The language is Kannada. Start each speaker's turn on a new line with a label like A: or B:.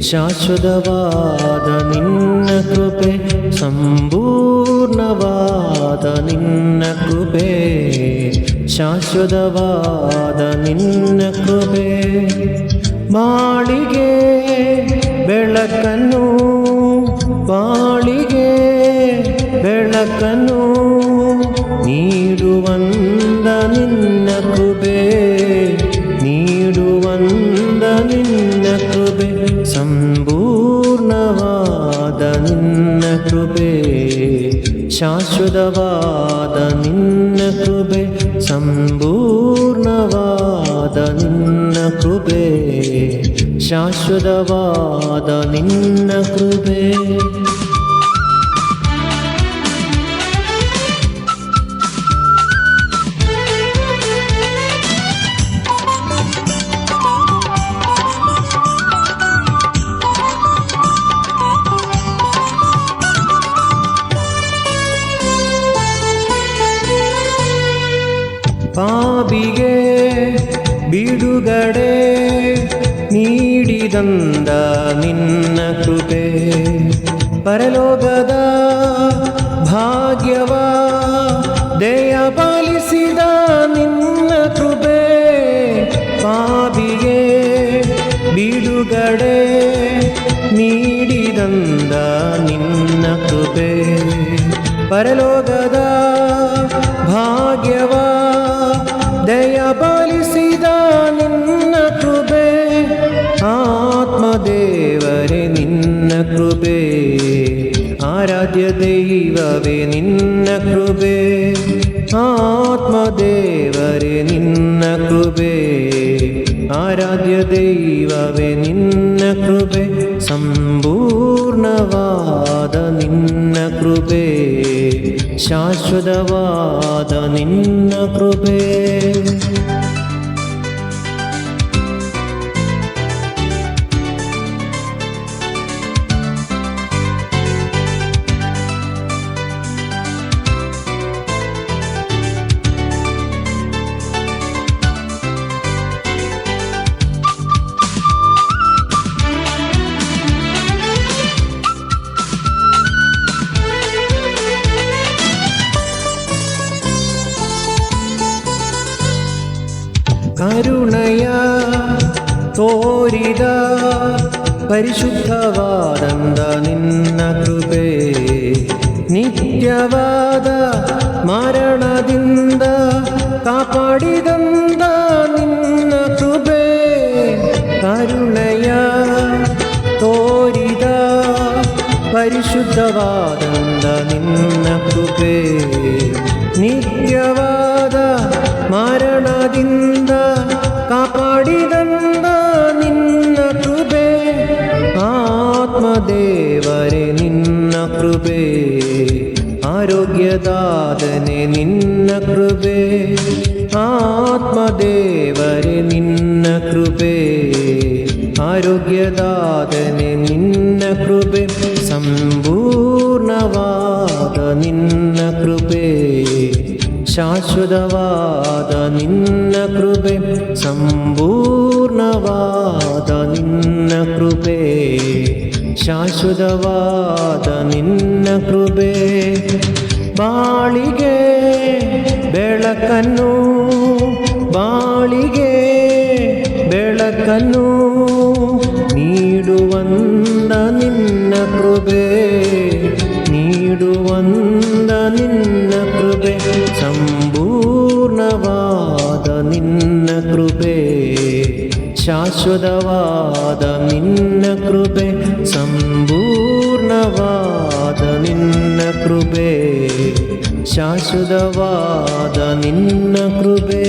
A: ಶಾಶ್ವತವಾದ ನಿನ್ನ ಕೃಪೆ, ಸಂಪೂರ್ಣವಾದ ನಿನ್ನ ಕೃಪೆ, ಶಾಶ್ವತವಾದ ನಿನ್ನ ಕೃಪೆ. ಬಾಳಿಗೆ ಬೆಳಕನ್ನು, ಬಾಳಿಗೆ ಬೆಳಕನ್ನು ನೀಡುವಂದ ನಿನ್ನ ಕೃಪೆ, ನೀಡುವಂದ ನಿನ್ನ ಕೃಪೆ, ಸಂಪೂರ್ಣವಾದ ನಿನ್ನ ಕೃಪೆ, ಶಾಶ್ವತವಾದ ನಿನ್ನ ಕೃಪೆ, ಸಂಪೂರ್ಣವಾದ ನಿನ್ನ ಕೃಪೆ, ಶಾಶ್ವತವಾದ ನಿನ್ನ ಕೃಪೆ. ಪಾಪಿಗೆ ಬಿಡುಗಡೆ ನೀಡಿದಂದ ನಿನ್ನ ಕೃಪೆ, ಪರಲೋಕದ ಭಾಗ್ಯವ ದಯಪಾಲಿಸಿದ ನಿನ್ನ ಕೃಪೆ. ಪಾಪಿಗೆ ಬಿಡುಗಡೆ ನೀಡಿದಂದ ನಿನ್ನ ಕೃಪೆ, ಪರಲೋಕದ ಭಾಗ್ಯವ ದಯಪಾಲಿಸಿದ ನಿನ್ನ ಕೃಪೆ. ಆತ್ಮದೇವರೇ ನಿನ್ನ ಕೃಪೆ, ಆರಾಧ್ಯ ದೈವವೇ ನಿನ್ನ ಕೃಪೆ. ಆತ್ಮದೇವರೇ ನಿನ್ನ ಕೃಪೆ, ಆರಾಧ್ಯ ದೈವವೇ ನಿನ್ನ ಕೃಪೆ, ಸಂಪೂರ್ಣವಾದ ನಿನ್ನ ಕೃಪೆ, ಶಾಶ್ವತವಾದ ನಿನ್ನ ಕೃಪೆ. ಕರುಣೆಯ ತೋರಿದ ಪರಿಶುದ್ಧವಾದಂದ ನಿನ್ನ ಕೃಪೆ, ನಿತ್ಯವಾದ ಮರಣದಿಂದ ಕಾಪಾಡಿದಂದ ನಿನ್ನ ಕೃಪೆ. ಕರುಣೆಯ ತೋರಿದ ಪರಿಶುದ್ಧವಾದಂದ ನಿನ್ನ ಕೃಪೆ, ನಿತ್ಯವಾದ ಮರಣದಿಂದ ಕಾಪಾಡಿದಂದ ನಿನ್ನ ಕೃಪೆ. ಆತ್ಮದೇವರೇ ನಿನ್ನ ಕೃಪೆ, ಆರೋಗ್ಯದಾತನೇ ನಿನ್ನ ಕೃಪೆ. ಆತ್ಮದೇವರೇ ನಿನ್ನ ಕೃಪೆ, ಆರೋಗ್ಯದಾತನೇ ನಿನ್ನ ಕೃಪೆ, ಸಂಪೂರ್ಣವಾದ ನಿನ್ನ ಕೃಪೆ, ಶಾಶ್ವತವಾದ ನಿನ್ನ ಕೃಪೆ, ಸಂಪೂರ್ಣವಾದ ನಿನ್ನ ಕೃಪೆ, ಶಾಶ್ವತವಾದ ನಿನ್ನ ಕೃಪೆ. ಬಾಳಿಗೆ ಬೆಳಕನ್ನು, ಬಾಳಿಗೆ ಬೆಳಕನ್ನು ನೀಡುವಂದ ನಿನ್ನ ಕೃಪೆ, ನೀಡುವಂದ ನಿನ್ನ ಕೃಪೆ, ಸಂಪೂರ್ಣವಾದ ನಿನ್ನ ಕೃಪೆ, ಶಾಶ್ವತವಾದ ನಿನ್ನ ಕೃಪೆ, ಸಂಪೂರ್ಣವಾದ ನಿನ್ನ ಕೃಪೆ, ಶಾಶ್ವತವಾದ ನಿನ್ನ ಕೃಪೆ.